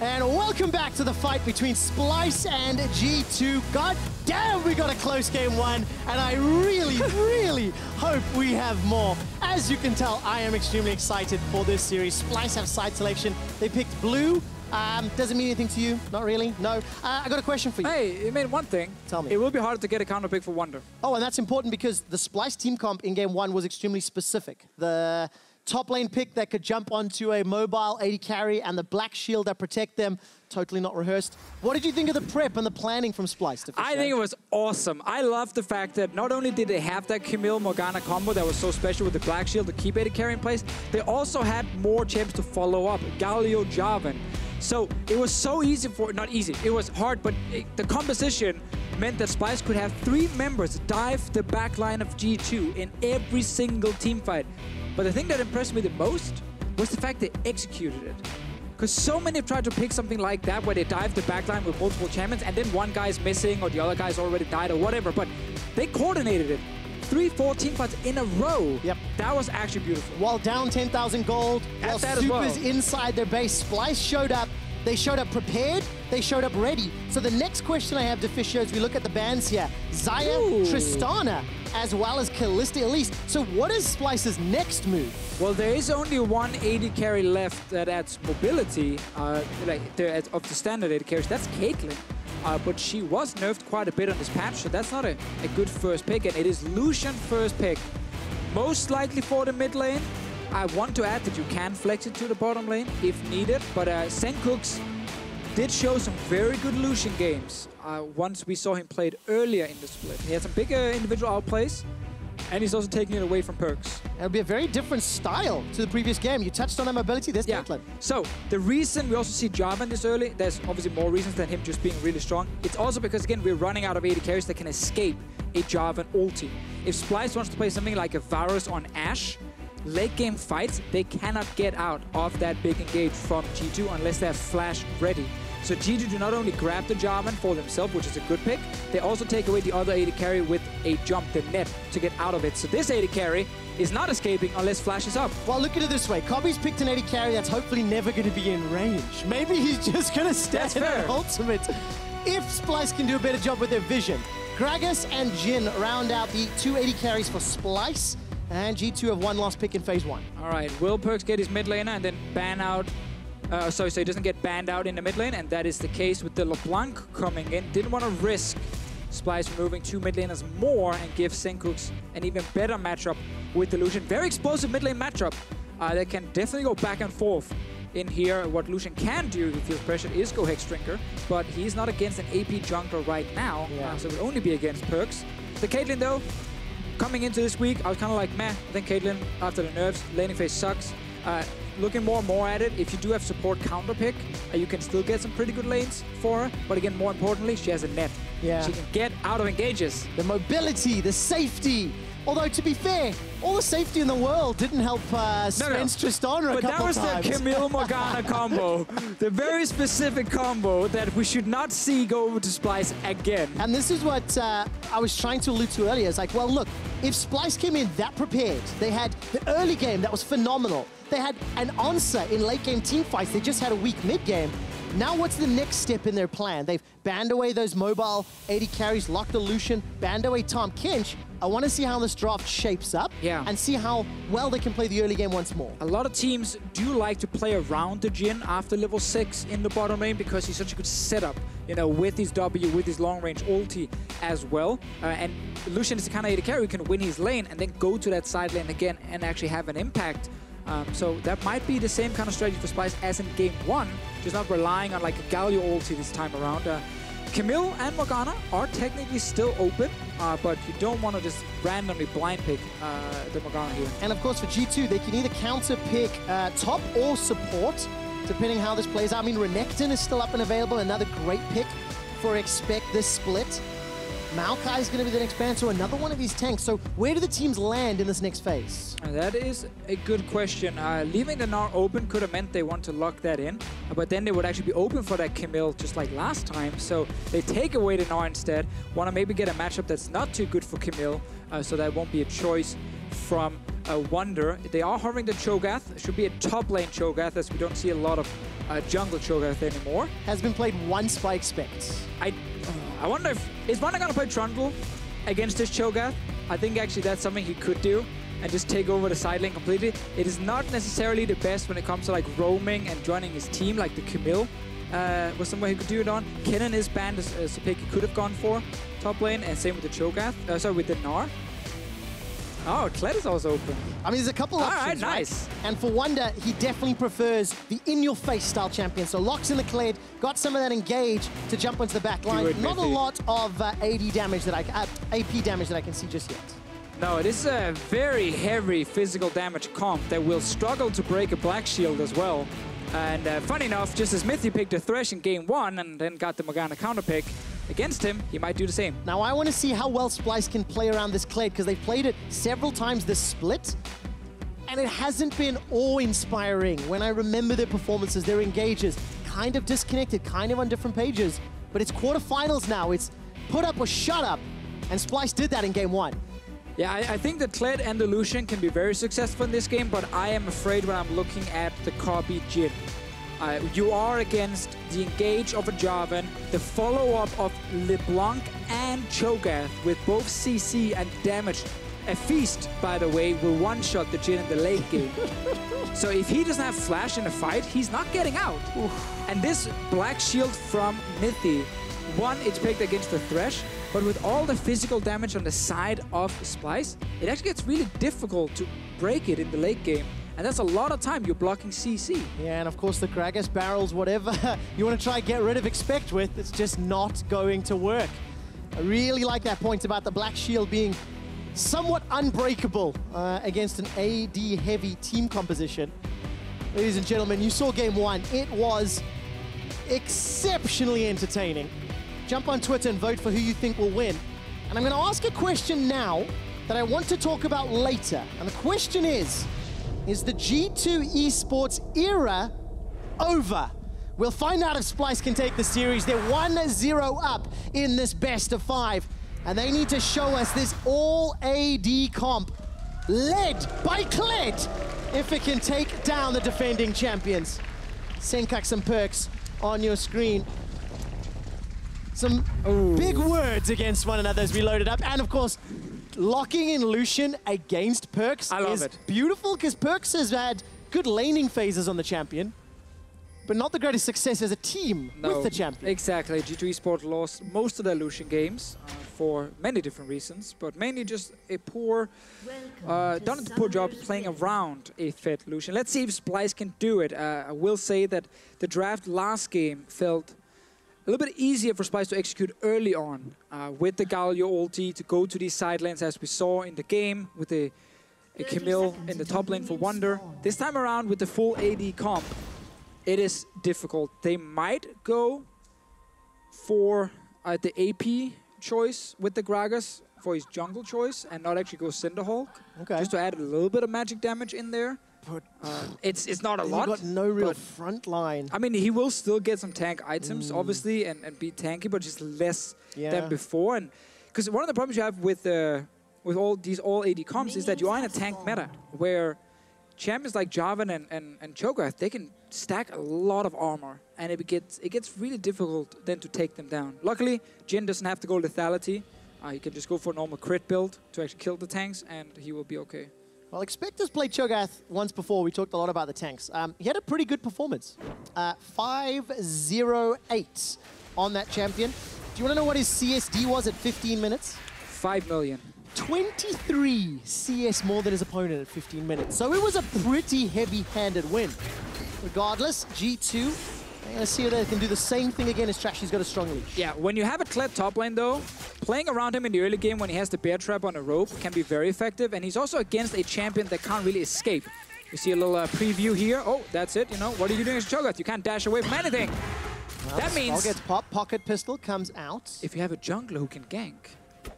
And welcome back to the fight between Splyce and G2. God damn, we got a close game one, and I really hope we have more. As you can tell, I am extremely excited for this series. Splyce have side selection. They picked blue. Doesn't mean anything to you? Not really? No? I got a question for you. Hey, it meant one thing. Tell me. It will be hard to get a counter pick for Wunder. Oh, and that's important because the Splyce team comp in game one was extremely specific. The top lane pick that could jump onto a mobile AD carry and the black shield that protect them, totally not rehearsed. What did you think of the prep and the planning from Splyce? Deficio? I think it was awesome. I love the fact that not only did they have that Camille Morgana combo that was so special with the black shield to keep AD carry in place, they also had more champs to follow up. Galio, Jarvan. So it was so easy for, not easy, it was hard, but the composition meant that Splyce could have 3 members dive the backline of G2 in every single team fight. But the thing that impressed me the most was the fact they executed it. Because so many have tried to pick something like that where they dive the backline with multiple champions and then one guy's missing or the other guy's already died or whatever, but they coordinated it. 3-4 team fights in a row. Yep. That was actually beautiful. While down 10,000 gold, while Supers inside their base, Splyce showed up. They showed up prepared, they showed up ready. So the next question I have, Deficio, as we look at the bans here, Xayah, Tristana, as well as Kalista Elise. So what is Splyce's next move? Well, there is only one AD carry left that adds mobility, of the standard AD carries. That's Caitlyn. But she was nerfed quite a bit on this patch, so that's not a good first pick. And it is Lucian first pick. Most likely for the mid lane. I want to add that you can flex it to the bottom lane if needed, but Sencux did show some very good Lucian games once we saw him played earlier in the split. He had some bigger individual outplays, and he's also taking it away from Perkz. It'll be a very different style to the previous game. You touched on that mobility, there's Caitlyn. So, the reason we also see Jarvan this early, there's obviously more reasons than him just being really strong. It's also because, again, we're running out of AD carries that can escape a Jarvan ulti. If Splyce wants to play something like a Varus on Ashe, late game fights, they cannot get out of that big engage from G2 unless they have flash ready. So G2 do not only grab the Jarvan for themselves, which is a good pick, they also take away the other AD carry with a jump the net to get out of it. So this AD carry is not escaping unless flash is up. Well, look at it this way. Kobbe's picked an AD carry that's hopefully never going to be in range. Maybe he's just going to stand at ultimate. If Splyce can do a better job with their vision. Gragas and Jhin round out the 2 AD carries for Splyce. And G2 have one last pick in phase 1. All right, will Perkz get his mid laner and then ban out? So he doesn't get banned out in the mid lane, and that is the case with the LeBlanc coming in. Didn't want to risk Splyce removing 2 mid laners more and give Sencux an even better matchup with the Lucian. Very explosive mid lane matchup. They can definitely go back and forth in here. What Lucian can do if he feels pressured is go Hexdrinker, but he's not against an AP jungler right now, so it will only be against Perkz. The Caitlyn though, coming into this week, I was kind of like, meh, I think Caitlyn, after the nerfs, laning phase sucks. Looking more and more at it, if you do have support counter pick, you can still get some pretty good lanes for her. But again, more importantly, she has a net. Yeah. She can get out of engages. The mobility, the safety. Although, to be fair, all the safety in the world didn't help Spence Tristana a couple times. But that was the Camille Morgana combo. The very specific combo that we should not see go over to Splyce again. And this is what I was trying to allude to earlier. It's like, well, look, if Splyce came in that prepared, they had the early game that was phenomenal. They had an answer in late game team fights. They just had a weak mid game. Now what's the next step in their plan? They've banned away those mobile AD carries, locked the Lucian, banned away Tahm Kench. I want to see how this draft shapes up and see how well they can play the early game once more. A lot of teams do like to play around the Jhin after level 6 in the bottom lane because he's such a good setup, you know, with his W, with his long range ulti as well. And Lucian is the kind of AD carry who can win his lane and then go to that side lane again and actually have an impact. So that might be the same kind of strategy for Splyce as in game 1, just not relying on like a Galio ulti this time around. Camille and Morgana are technically still open, but you don't want to just randomly blind pick the Morgana here. And of course for G2, they can either counter pick top or support, depending how this plays out. I mean, Renekton is still up and available, another great pick for expect this split. Maokai is going to be the next ban, so another one of these tanks. So where do the teams land in this next phase? That is a good question. Leaving the Gnar open could have meant they want to lock that in, but then they would actually be open for that Camille just like last time. So they take away the Gnar instead, want to maybe get a matchup that's not too good for Camille, so that won't be a choice from Wunder. They are hovering the Cho'gath. It should be a top lane Cho'gath, as we don't see a lot of jungle Cho'gath anymore. Has been played once by Expect. I wonder if... Is Wunder going to play Trundle against this Cho'gath? I think actually that's something he could do and just take over the side lane completely. It is not necessarily the best when it comes to like roaming and joining his team, like the Camille was somewhere he could do it on. Kennen is banned as a pick he could have gone for top lane, and same with the Cho'gath. Sorry, with the Gnar. Oh, Kled is also open. I mean, there's a couple options, right, nice. Right? And for Wunder, he definitely prefers the in-your-face style champion. So locks in the Kled, got some of that engage to jump onto the back line. Not Mithy. a lot of AD damage that AP damage that I can see just yet. No, this is a very heavy physical damage comp that will struggle to break a Black Shield as well. And funny enough, just as Mithy picked a Thresh in game 1 and then got the Morgana counter pick against him, he might do the same. Now, I want to see how well Splyce can play around this Kled, because they've played it several times this split, and it hasn't been awe-inspiring. When I remember their performances, their engages, kind of disconnected, kind of on different pages. But it's quarterfinals now. It's put up or shut up, and Splyce did that in game 1. Yeah, I think that Kled and the Lucian can be very successful in this game, but I am afraid when I'm looking at the Kobbe Jhin. You are against the engage of a Jarvan, the follow-up of LeBlanc and Cho'gath with both CC and damage. A Feast, by the way, will one-shot the Jhin in the late game. So if he doesn't have flash in a fight, he's not getting out. Oof. And this Black Shield from Mithy, one, it's picked against the Thresh, but with all the physical damage on the side of Splyce, it actually gets really difficult to break it in the late game. And that's a lot of time you're blocking CC. Yeah, and of course the Gragas barrels, whatever you want to try and get rid of Expect with, it's just not going to work. I really like that point about the Black Shield being somewhat unbreakable against an AD-heavy team composition. Ladies and gentlemen, you saw game 1. It was exceptionally entertaining. Jump on Twitter and vote for who you think will win. And I'm going to ask a question now that I want to talk about later. And the question is the G2 esports era over? We'll find out if Splyce can take the series. They're 1-0 up in this best of 5. And they need to show us this all AD comp led by Kled if it can take down the defending champions. Sencux and Perkz on your screen. Some big words against one another as we load it up. And of course, locking in Lucian against Perkz is beautiful, because Perkz has had good laning phases on the champion, but not the greatest success as a team with the champion. Exactly. G2 Esports lost most of their Lucian games for many different reasons, but mainly just a poor, done a poor job playing around a fit Lucian. Let's see if Splyce can do it. I will say that the draft last game felt a little bit easier for Splyce to execute early on with the Galio ulti to go to these side lanes, as we saw in the game with a Camille in the top lane for Wunder. This time around with the full AD comp, it is difficult. They might go for the AP choice with the Gragas for his jungle choice and not actually go Cinderhulk. Okay. Just to add a little bit of magic damage in there. But it's not a lot. He's got no real front line. I mean, he will still get some tank items, obviously, and be tanky, but just less than before. And because one of the problems you have with all these AD comps is that you are in a tank meta where champions like Jarvan and Cho'gath, they can stack a lot of armor, and it gets really difficult then to take them down. Luckily, Jhin doesn't have to go lethality. He can just go for a normal crit build to actually kill the tanks, and he will be okay. Well, Expect has played Cho'gath once before. We talked a lot about the tanks. He had a pretty good performance. 5-0-8 on that champion. Do you want to know what his CSD was at 15 minutes? 5 million. 23 CS more than his opponent at 15 minutes. So it was a pretty heavy-handed win. Regardless, G2, they're going to see if they can do the same thing again as Trashy's got a strong leash. Yeah, when you have a Kled top lane, though, playing around him in the early game when he has the bear trap on a rope can be very effective, and he's also against a champion that can't really escape. You see a little preview here. Oh, that's it, you know. What are you doing as Cho'gath? You can't dash away from anything. Well, that means... gets popped, pocket pistol comes out. If you have a jungler who can gank,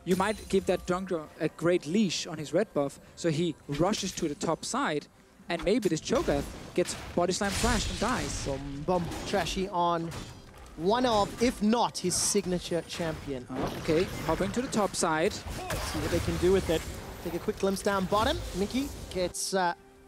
you might give that jungler a great leash on his red buff, so he rushes to the top side, and maybe this Cho'gath gets body slam flashed and dies. Boom, boom. Trashy on one of, if not his signature champion. Okay, hopping to the top side. Let's see what they can do with it. Take a quick glimpse down bottom. Mithy gets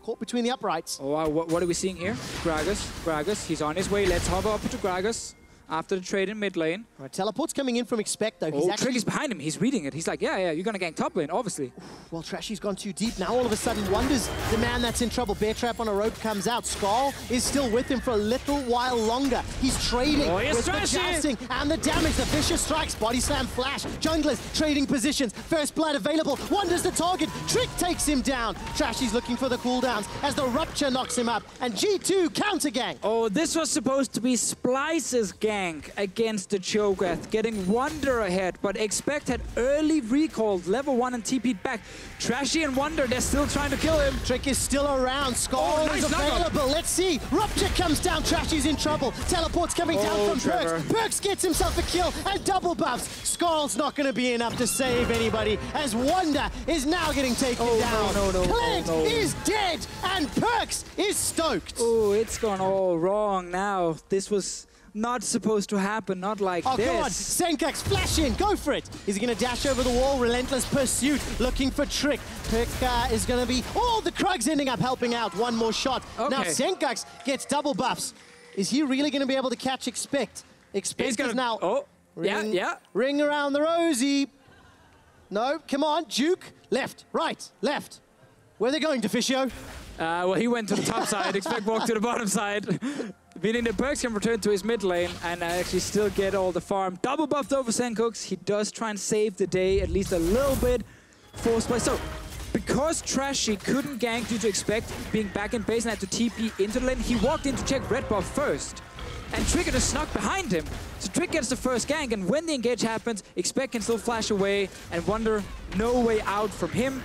caught between the uprights. Oh, wow. What are we seeing here? Gragas, he's on his way. Let's hover up to Gragas after the trade in mid lane. Right, teleport's coming in from Expect, though. He's Trick is behind him. He's reading it. He's like, yeah, you're going to gank top lane, obviously. Well, Trashy's gone too deep. Now all of a sudden, Wunder's the man that's in trouble. Bear Trap on a rope comes out. Skull is still with him for a little while longer. He's trading with the jousting and the damage. The vicious strikes, body slam, flash. Junglers trading positions. First blood available. Wunder's the target. Trick takes him down. Trashy's looking for the cooldowns as the Rupture knocks him up. And G2 counter gank. Oh, this was supposed to be Splyce's gank against the Cho'gath, getting Wunder ahead, but Expect had early recalled level 1 and TP'd back. Trashy and Wunder, they're still trying to kill him. Trick is still around. Skull is available. Let's see. Rupture comes down. Trashy's in trouble. Teleport's coming down from Perkz. Perkz gets himself a kill and double buffs. Skull's not going to be enough to save anybody as Wunder is now getting taken down. Kled is dead and Perkz is stoked. Oh, it's gone all wrong now. This was not supposed to happen, not like this. Oh, come on. Sencux, flash in, go for it. Is he going to dash over the wall? Relentless pursuit, looking for Trick. Perkz is going to be... Oh, the Krug's ending up helping out. One more shot. Okay. Now Sencux gets double buffs. Is he really going to be able to catch Expect? Expect is now... Oh, Ring around the rosy. No, come on, Juke. Left, right, left. Where are they going, Deficio? Well, he went to the top side. Expect walked to the bottom side. Meaning that Perkz can return to his mid lane and actually still get all the farm. Double buffed over Sencux. He does try and save the day at least a little bit for Splyce. So, because Trashy couldn't gank due to Expect being back in base and had to TP into the lane, he walked in to check red buff first. And Trick just snuck behind him. So Trick gets the first gank, and when the engage happens, Expect can still flash away, and Wunder, no way out from him.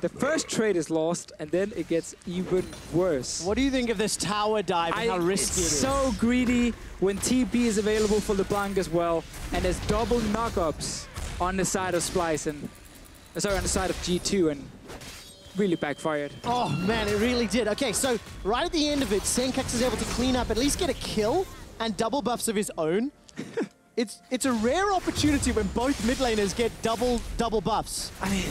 The first trade is lost, and then it gets even worse. What do you think of this tower dive and how risky it is? It's so greedy when TP is available for LeBlanc as well, and there's double knockups on the side of Splyce and on the side of G2, and really backfired. Oh man, it really did. Okay, so right at the end of it, Sencux is able to clean up, at least get a kill and double buffs of his own. It's a rare opportunity when both mid laners get double buffs. I mean,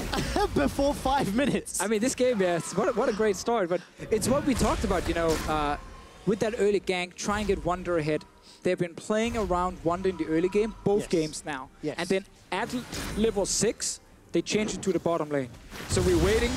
before 5 minutes. I mean, this game, yes, what a great start. But it's what we talked about, you know, with that early gank, try and get Wunder ahead. They've been playing around Wunder in the early game, both games now. Yes. And then at level 6, they changed it to the bottom lane. So we're waiting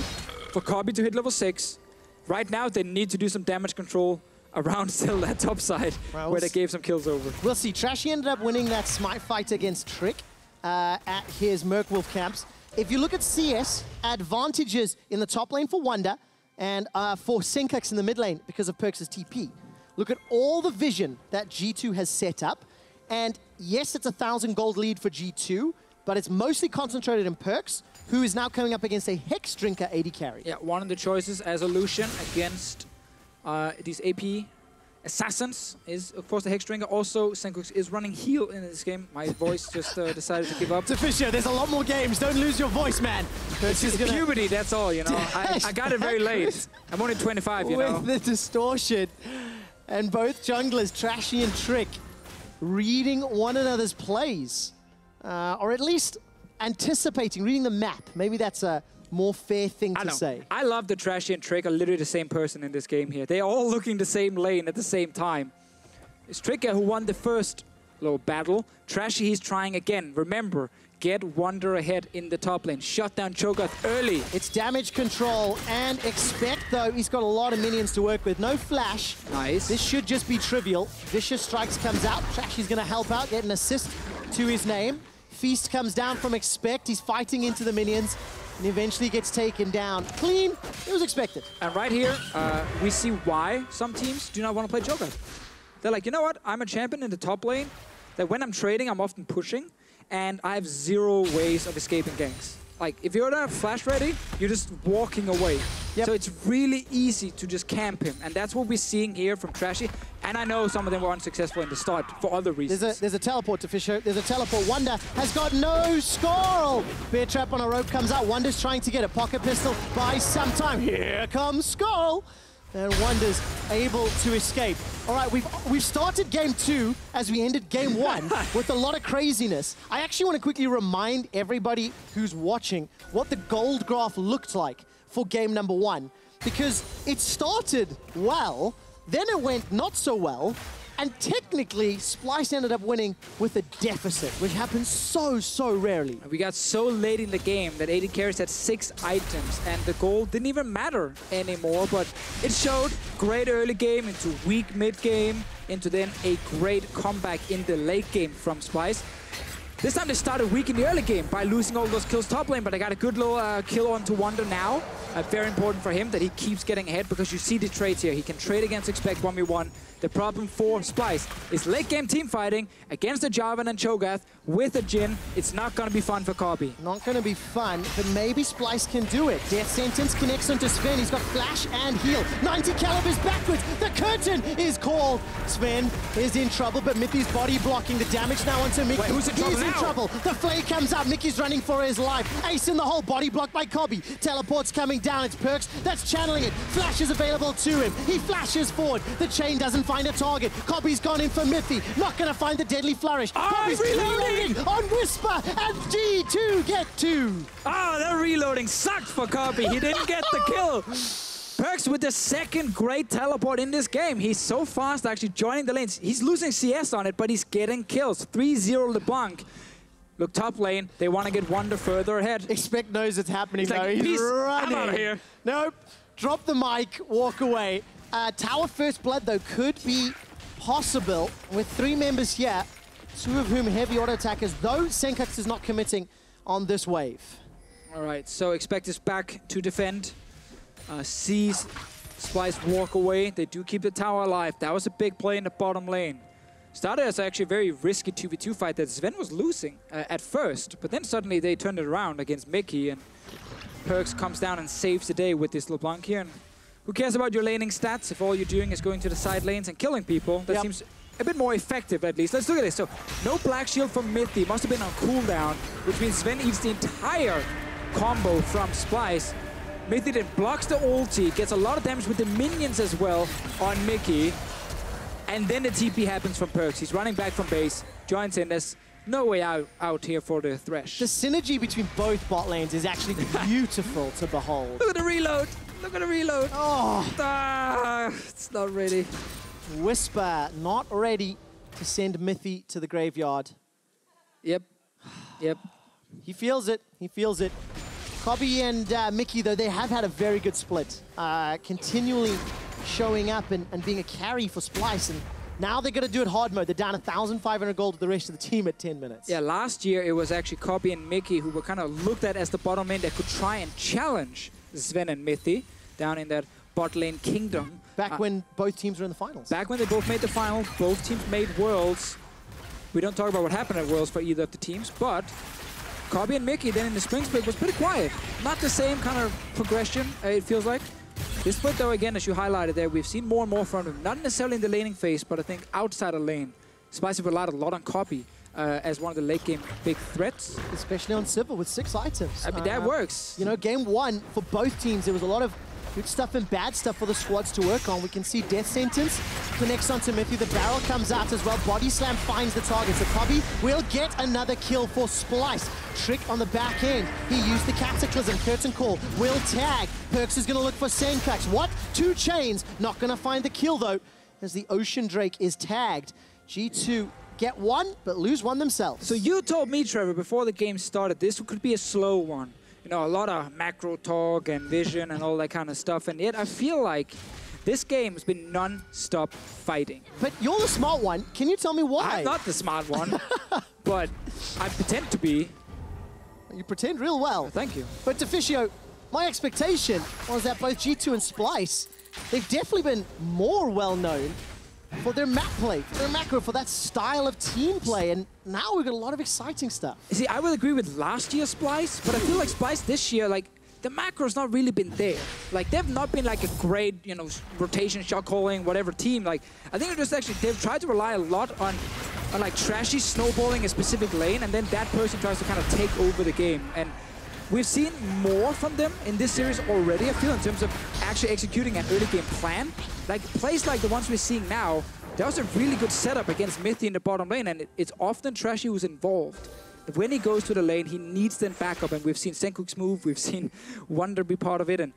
for Kobbe to hit level 6. Right now, they need to do some damage control around still that top side, where they gave some kills over. We'll see. Trashy ended up winning that smite fight against Trick at his Merkwolf camps. If you look at CS, advantages in the top lane for Wunder and for Sencux in the mid lane because of Perkz' TP. Look at all the vision that G2 has set up. And yes, it's 1,000 gold lead for G2, but it's mostly concentrated in Perkz, who is now coming up against a Hex Drinker AD carry. Yeah, one of the choices as a Lucian against these AP assassins is, of course, the Hex Drinker. Also, Sencux is running heal in this game. My voice just decided to give up. Deficio, there's a lot more games. Don't lose your voice, man. It's puberty, that's all, you know. I got it very late. I'm only 25, you know. With the distortion. And both junglers, Trashy and Trick, reading one another's plays. Or at least anticipating, reading the map. Maybe that's a more fair thing to say. I love the Trashy and Trick are literally the same person in this game here. They're all looking the same lane at the same time. It's Tricker who won the first little battle. Trashy, he's trying again. Remember, get Wunder ahead in the top lane. Shut down Cho'gath early. It's damage control and Expect, though, he's got a lot of minions to work with. No flash. Nice. This should just be trivial. Vicious Strikes comes out. Trashy's going to help out, get an assist to his name. Feast comes down from Expect. He's fighting into the minions. And eventually gets taken down. Clean, it was expected. And right here, we see why some teams do not want to play Cho'gath. They're like, you know what? I'm a champion in the top lane. That when I'm trading, I'm often pushing. And I have 0 ways of escaping ganks. Like, if you're not flash ready, you're just walking away. Yep. So it's really easy to just camp him. And that's what we're seeing here from Trashy. And I know some of them were unsuccessful in the start for other reasons. There's a teleport to Fisher. There's a teleport. Wunder has got no skull. Bear Trap on a rope comes out. Wunder's trying to get a pocket pistol. Buys some time. Here comes Skull. And Wunder's able to escape. All right, we've started game 2 as we ended game 1 with a lot of craziness. I actually want to quickly remind everybody who's watching what the gold graph looked like for game number 1. Because it started well, then it went not so well, and technically, Splyce ended up winning with a deficit, which happens so rarely. We got so late in the game that AD carries had 6 items, and the gold didn't even matter anymore, but it showed great early game into weak mid game, into then a great comeback in the late game from Splyce. This time they started weak in the early game by losing all those kills top lane, but they got a good little kill onto Wunder now. Very important for him that he keeps getting ahead because you see the trades here. He can trade against Expect 1v1. The problem for Splyce is late game team fighting against the Jarvan and Cho'gath with a Jhin. It's not going to be fun for Kobbe. Not going to be fun, but maybe Splyce can do it. Death Sentence connects onto Zven. He's got flash and heal. 90 calibers backwards. The curtain is called. Zven is in trouble, but Mithy's body blocking the damage now onto Mikyx. Wait, who's in trouble now? He's in trouble. The flay comes out. Mikyx running for his life. Ace in the hole. Body blocked by Kobbe. Teleport's coming down. It's Perkz that's channeling it. Flash is available to him. He flashes forward. The chain doesn't find a target. Kobbe's gone in for Mithy. Not going to find the deadly flourish. Kobbe's reloading on Whisper, and G2 get 2. Oh, that reloading sucked for Kobbe. He didn't get the kill. Perkz with the second great teleport in this game. He's so fast actually joining the lanes. He's losing CS on it, but he's getting kills. 3-0 LeBlanc. Look, top lane, they want to get Wunder further ahead. Expect knows it's happening, He's though. like, He's running. I'm out of here. Nope. Drop the mic, walk away. Tower First Blood, though, could be possible with 3 members here, 2 of whom heavy auto attackers, though Sencux is not committing on this wave. All right, so Expect is back to defend. Sees Splyce walk away. They do keep the tower alive. That was a big play in the bottom lane. Started as actually a very risky 2v2 fight that Zven was losing at first, but then suddenly they turned it around against Mikyx, and Perkz comes down and saves the day with this LeBlanc here. And who cares about your laning stats if all you're doing is going to the side lanes and killing people? That seems a bit more effective, at least. Let's look at this. So, no Black Shield from Mithy. Must have been on cooldown, which means Zven eats the entire combo from Splyce. Mithy then blocks the ulti, gets a lot of damage with the minions as well on Mikyx. And then the TP happens from Perkz. He's running back from base, joins in. There's no way out here for the Thresh. The synergy between both bot lanes is actually beautiful to behold. Look at the reload. Look at the reload. Oh, it's not ready. Whisper not ready to send Mithy to the graveyard. Yep. He feels it. He feels it. Kobbe and Mikyx, though, they have had a very good split. Continually showing up and being a carry for Splyce. And now they're going to do it hard mode. They're down 1,500 gold to the rest of the team at 10 minutes. Yeah, last year it was actually Kobbe and Mikyx who were kind of looked at as the bottom lane that could try and challenge Zven and Mithy down in that bot lane kingdom. Back when both teams were in the finals. Back when they both made the final, both teams made Worlds. We don't talk about what happened at Worlds for either of the teams, but Kobbe and Mikyx then in the spring split was pretty quiet. Not the same kind of progression, it feels like. This split, though, again, as you highlighted there, we've seen more and more from him. Not necessarily in the laning phase, but I think outside of lane. Splyce relied a lot on Kobbe as one of the late game big threats. Especially on Civil with 6 items. I mean, that works. You know, game 1 for both teams, there was a lot of good stuff and bad stuff for the squads to work on. We can see Death Sentence connects onto Mithy. The barrel comes out as well. Body Slam finds the target. So Kobbe will get another kill for Splyce. Trick on the back end. He used the Cataclysm. Curtain Call will tag. Perkz is going to look for Sencux. What? 2 chains. Not going to find the kill, though, as the Ocean Drake is tagged. G2 get 1, but lose 1 themselves. So you told me, Trevor, before the game started, this could be a slow one. You know, a lot of macro talk and vision and all that kind of stuff. And yet I feel like this game has been non-stop fighting. But you're the smart one. Can you tell me why? I'm not the smart one, but I pretend to be. You pretend real well. Thank you. But Deficio, my expectation was that both G2 and Splyce, they've definitely been more well-known for their map play, for their macro, for that style of team play, and now we've got a lot of exciting stuff. See, I would agree with last year's Splyce, but I feel like Splyce this year, like, the macro's not really been there. Like, they've not been like a great, you know, rotation, shot calling, whatever team. Like, I think they've tried to rely a lot on like Trashy snowballing a specific lane, and then that person tries to kind of take over the game. And we've seen more from them in this series already, I feel, in terms of actually executing an early game plan. Like plays like the ones we're seeing now, that was a really good setup against Mithy in the bottom lane, and it's often Trashy who's involved. When he goes to the lane, he needs then backup, and we've seen Sencux move, we've seen Wunder be part of it, and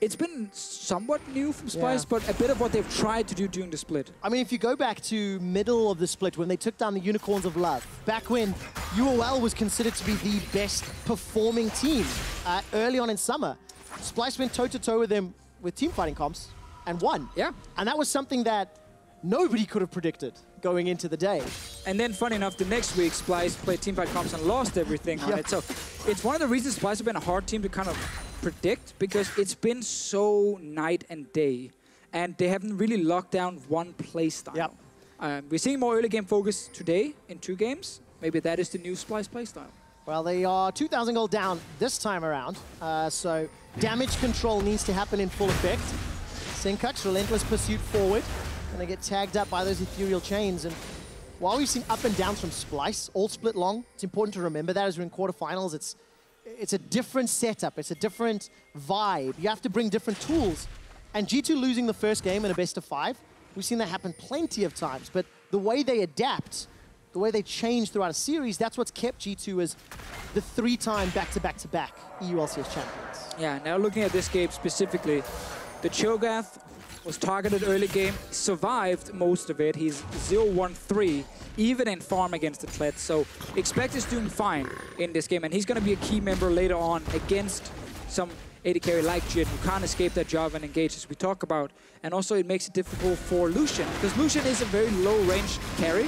it's been somewhat new from Splyce, but a bit of what they've tried to do during the split. I mean, if you go back to middle of the split, when they took down the Unicorns of Love, back when UOL was considered to be the best performing team early on in summer, Splyce went toe-to-toe with them with teamfighting comps and won. Yeah. And that was something that nobody could have predicted going into the day. And then, funny enough, the next week, Splyce played teamfight comps and lost everything on it. So it's one of the reasons Splyce have been a hard team to kind of predict, because it's been so night and day, and they haven't really locked down one play style. Yep. We're seeing more early game focus today in 2 games. Maybe that is the new Splyce play style. Well, they are 2,000 gold down this time around, so damage control needs to happen in full effect. Sencux, relentless pursuit forward, and they get tagged up by those ethereal chains. And while we've seen up and downs from Splyce, all split long, it's important to remember that as we're in quarterfinals. It's a different setup, it's a different vibe. You have to bring different tools. And G2 losing the first game in a best of 5, we've seen that happen plenty of times. But the way they adapt, the way they change throughout a series, that's what's kept G2 as the 3-time back-to-back-to-back EU LCS champions. Yeah, now looking at this game specifically, the Cho'gath was targeted early game, survived most of it. He's 0-1-3, even in farm against the Kled. So expect is doing fine in this game, and he's going to be a key member later on against some AD carry like Jhin, who can't escape that Jarvan engage as we talk about. And also it makes it difficult for Lucian, because Lucian is a very low-range carry.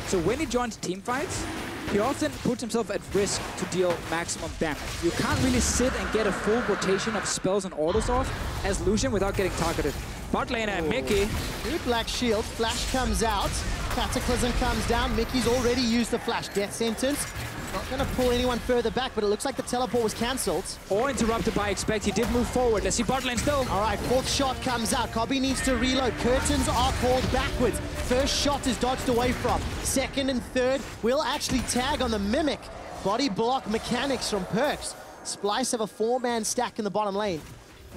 So when he joins team fights, he often puts himself at risk to deal maximum damage. You can't really sit and get a full rotation of spells and autos off as Lucian without getting targeted. Bot lane and Mikyx. Good black shield, flash comes out, Cataclysm comes down, Mickey's already used the flash death sentence. Not going to pull anyone further back, but it looks like the teleport was cancelled. Or interrupted by Expect. He did move forward. Let's see bot lane still. All right, 4th shot comes out. Kobbe needs to reload. Curtains are called backwards. First shot is dodged away from. Second and third will actually tag on the Mimic. Body block mechanics from Perkz. Splyce have a 4-man stack in the bottom lane.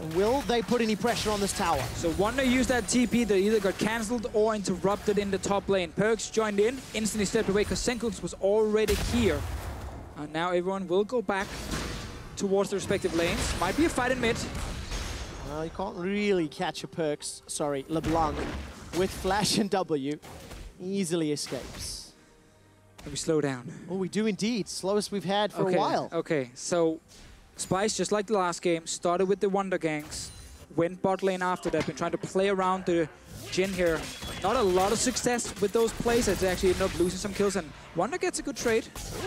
And will they put any pressure on this tower? So Wunder used that TP that either got cancelled or interrupted in the top lane. Perkz joined in, instantly stepped away because Sencux was already here. And now everyone will go back towards their respective lanes. Might be a fight in mid. Well, you can't really catch a Perkz, sorry, LeBlanc, with flash and W. Easily escapes. Let me slow down. Oh, we do indeed. Slowest we've had for a while. Okay, so Splyce, just like the last game, started with the Wunder ganks, went bot lane after that, been trying to play around the Jhin here. Not a lot of success with those plays, as they actually end up losing some kills, and Wunder gets a good trade.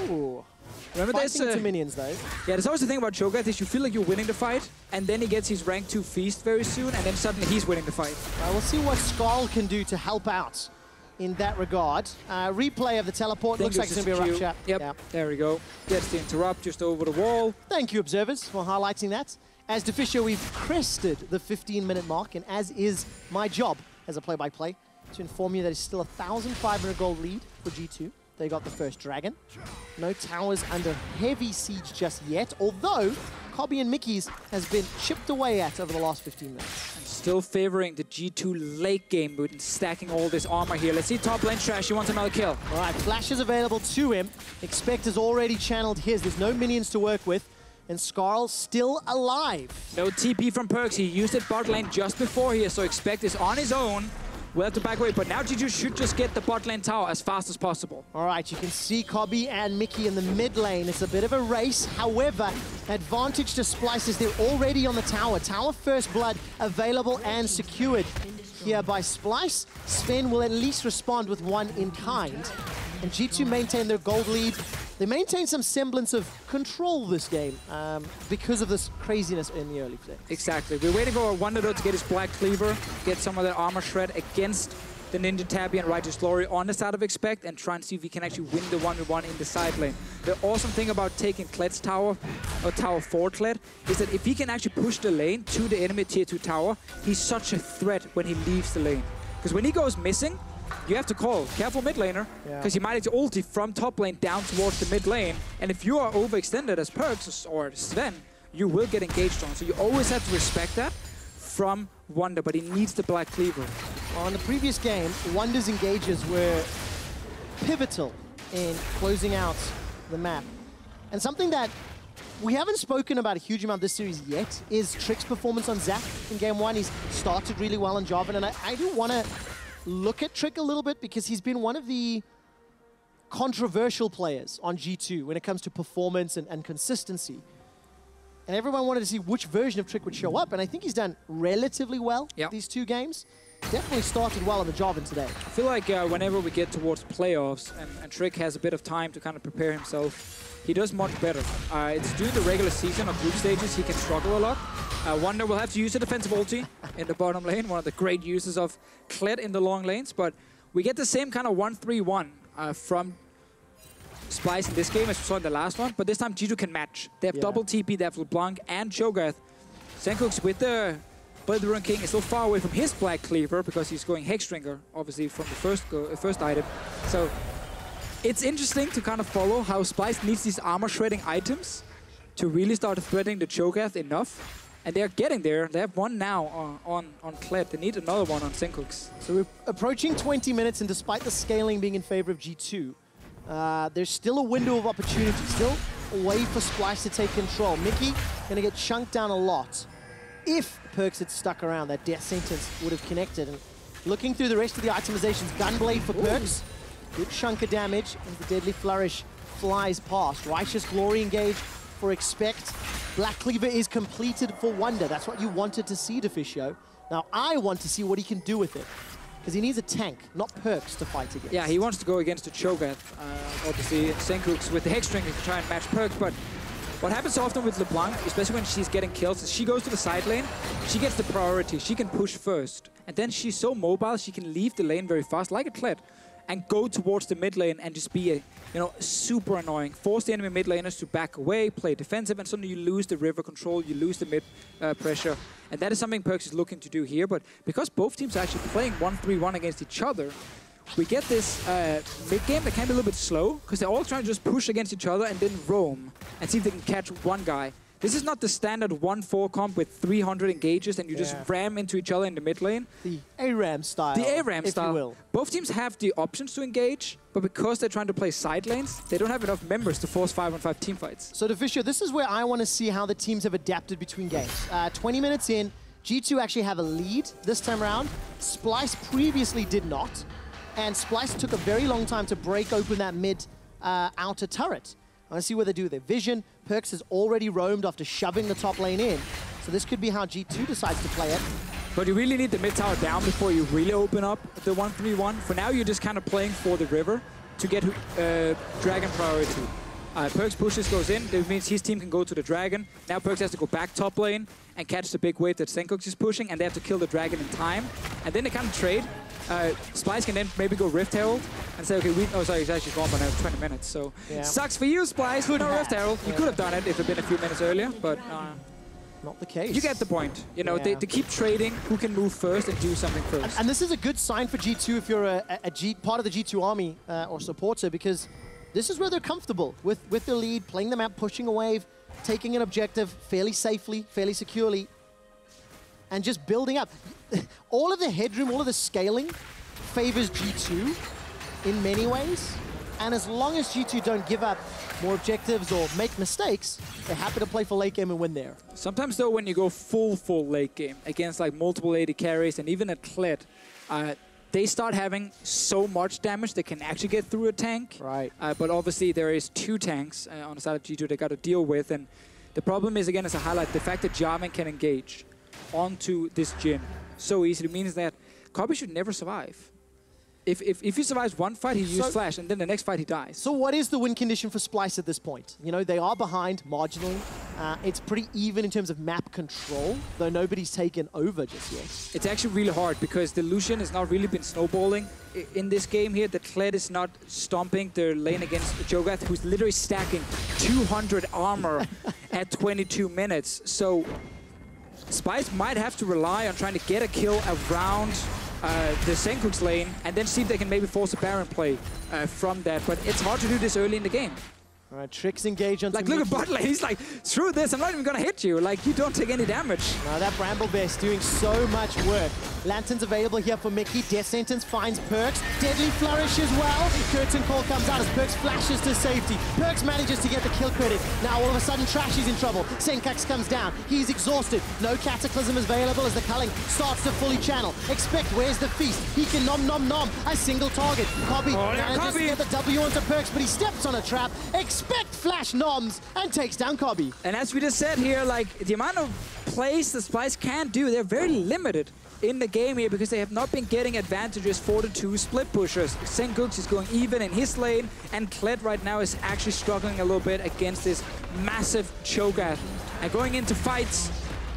Ooh. Remember there's to minions though. Yeah, there's always the thing about Cho'gath is you feel like you're winning the fight, and then he gets his rank 2 feast very soon, and then suddenly he's winning the fight. We'll see what Skull can do to help out in that regard. Replay of the teleport. Looks like it's going to be a rough shot. Yep, there we go. Gets the interrupt just over the wall. Thank you, observers, for highlighting that. As Deficio, we've crested the 15-minute mark, and as is my job as a play-by-play, to inform you that it's still a 1,500 gold lead for G2. They got the first dragon. No towers under heavy siege just yet, although Kobbe and Mikyx has been chipped away at over the last 15 minutes. And still favoring the G2 late game with stacking all this armor here. Let's see top lane Trashy wants another kill. All right, flash is available to him. Expect has already channeled his. There's no minions to work with. And Skarl still alive. No TP from Perkz. He used it bot lane just before here, so Expect is on his own. We'll have to back away, but now G2 should just get the bot lane tower as fast as possible. All right, you can see Kobbe and Mikyx in the mid lane. It's a bit of a race. However, advantage to Splyce is they're already on the tower. Tower first blood available and secured here by Splyce. Zven will at least respond with one in kind. And G2 maintain their gold lead. They maintain some semblance of control this game because of this craziness in the early play. Exactly. We're waiting for Wunder to get his Black Cleaver, get some of that armor shred against the Ninja Tabby and Righteous Glory on the side of Expect, and try and see if he can actually win the 1v1 in the side lane. The awesome thing about taking Kled's tower, or tower 4 Kled, is that if he can actually push the lane to the enemy tier 2 tower, he's such a threat when he leaves the lane. Because when he goes missing, you have to call. Careful mid laner, because he might ulti from top lane down towards the mid lane. And if you are overextended as Perkz or Zven, you will get engaged on. So you always have to respect that from Wunder, but he needs the Black Cleaver. Well, in the previous game, Wunder's engages were pivotal in closing out the map. And something that we haven't spoken about a huge amount this series yet is Trick's performance on Zach in game 1. He's started really well on Jarvan, and I do want to look at Trick a little bit because he's been one of the controversial players on G2 when it comes to performance and consistency. And everyone wanted to see which version of Trick would show up, and I think he's done relatively well these 2 games. Definitely started well on the Jarvan today. I feel like whenever we get towards playoffs and Trick has a bit of time to kind of prepare himself, he does much better. It's during the regular season or group stages he can struggle a lot. Wunder will have to use a defensive ulti in the bottom lane, one of the great uses of Kled in the long lanes, but we get the same kind of 1-3-1 from Splyce in this game as we saw in the last one, but this time G2 can match. They have double TP, they have LeBlanc and Cho'gath. Sencux with the Rune King is still far away from his Black Cleaver because he's going Hexdrinker, obviously, from the first item. So it's interesting to kind of follow how Splyce needs these armor-shredding items to really start threatening the Cho'gath enough. And they're getting there. They have one now on Kled. They need another one on Sencux. So we're approaching 20 minutes, and despite the scaling being in favor of G2, there's still a window of opportunity, still a way for Splyce to take control. Mithy gonna get chunked down a lot. If Perkz had stuck around, that death sentence would have connected. And looking through the rest of the itemizations, Gunblade for Perkz. Good chunk of damage, and the Deadly Flourish flies past. Righteous Glory engaged for Expect. Black Cleaver is completed for Wunder. That's what you wanted to see, Deficio. Now I want to see what he can do with it, because he needs a tank, not Perkz, to fight against. Yeah, he wants to go against the Cho'gath. Obviously, Sencux with the Hexdrinker to try and match Perkz, but what happens often with LeBlanc, especially when she's getting kills, is she goes to the side lane, she gets the priority, she can push first, and then she's so mobile, she can leave the lane very fast, like a Kled, and go towards the mid lane and just be super annoying. Force the enemy mid laners to back away, play defensive, and suddenly you lose the river control, you lose the mid pressure. And that is something Perkz is looking to do here, but because both teams are actually playing 1-3-1 against each other, we get this mid-game that can be a little bit slow, because they're all trying to just push against each other and then roam and see if they can catch one guy. This is not the standard 1-4 comp with 300 engages and you just ram into each other in the mid lane. The ARAM style, the ARAM style. If you will. Both teams have the options to engage, but because they're trying to play side lanes, they don't have enough members to force 5-on-5 teamfights. So, Deficio, this is where I want to see how the teams have adapted between games. 20 minutes in, G2 actually have a lead this time around. Splyce previously did not, and Splyce took a very long time to break open that mid outer turret. I want to see what they do with their vision. Perkz has already roamed after shoving the top lane in. So this could be how G2 decides to play it. But you really need the mid tower down before you really open up the 1-3-1. For now, you're just kind of playing for the river to get dragon priority. Perkz pushes, goes in. That means his team can go to the dragon. Now Perkz has to go back top lane and catch the big wave that Sencux is pushing, and they have to kill the dragon in time. And then they kind of trade. Splyce can then maybe go Rift Herald and say, okay, sorry, he's actually gone by now 20 minutes, so sucks for you, Splyce. No Rift Herald. You could have done it if it had been a few minutes earlier, but not the case. You get the point. You know, they keep trading who can move first and do something first. And this is a good sign for G2 if you're part of the G2 army or supporter, because this is where they're comfortable with their lead, playing the map, pushing a wave, taking an objective fairly safely, fairly securely, and just building up. All of the headroom, all of the scaling favors G2 in many ways. And as long as G2 don't give up more objectives or make mistakes, they're happy to play for late game and win there. Sometimes though, when you go full late game against like multiple AD carries and even at Kled, they start having so much damage they can actually get through a tank. Right. But obviously there is 2 tanks on the side of G2 they got to deal with. And the problem is, again, as a highlight, the fact that Jarvan can engage onto this Jhin so easily means that Kobbe should never survive. If he survives one fight, he uses Flash, and then the next fight he dies. So what is the win condition for Splyce at this point? You know, they are behind marginally. It's pretty even in terms of map control, though nobody's taken over just yet. It's actually really hard because the Lucian has not really been snowballing in this game here. The Kled is not stomping their lane against Cho'gath, who's literally stacking 200 armor at 22 minutes. So Splyce might have to rely on trying to get a kill around the Sencux lane and then see if they can maybe force a Baron play from that. But it's hard to do this early in the game. All right, Tricks engage onto Like, look at bot lane. He's like, screw this, I'm not even gonna hit you. Like, you don't take any damage. Now that Bramble Bear's doing so much work. Lantern's available here for Mithy. Death Sentence finds Perkz. Deadly Flourish as well. Curtain Call comes out as Perkz flashes to safety. Perkz manages to get the kill credit. Now all of a sudden Trashy's in trouble. Sencux comes down. He's exhausted. No Cataclysm is available as the culling starts to fully channel. Expect, where's the feast? He can nom. A single target. Kobbe manages to get the W onto Perkz, but he steps on a trap. Expect flash noms and takes down Kobbe. And as we just said here, like, the amount of plays the Splyce can do, they're very limited in the game here because they have not been getting advantages for the two split pushers. Sencux is going even in his lane, and Kled right now is actually struggling a little bit against this massive Cho'gath. And going into fights,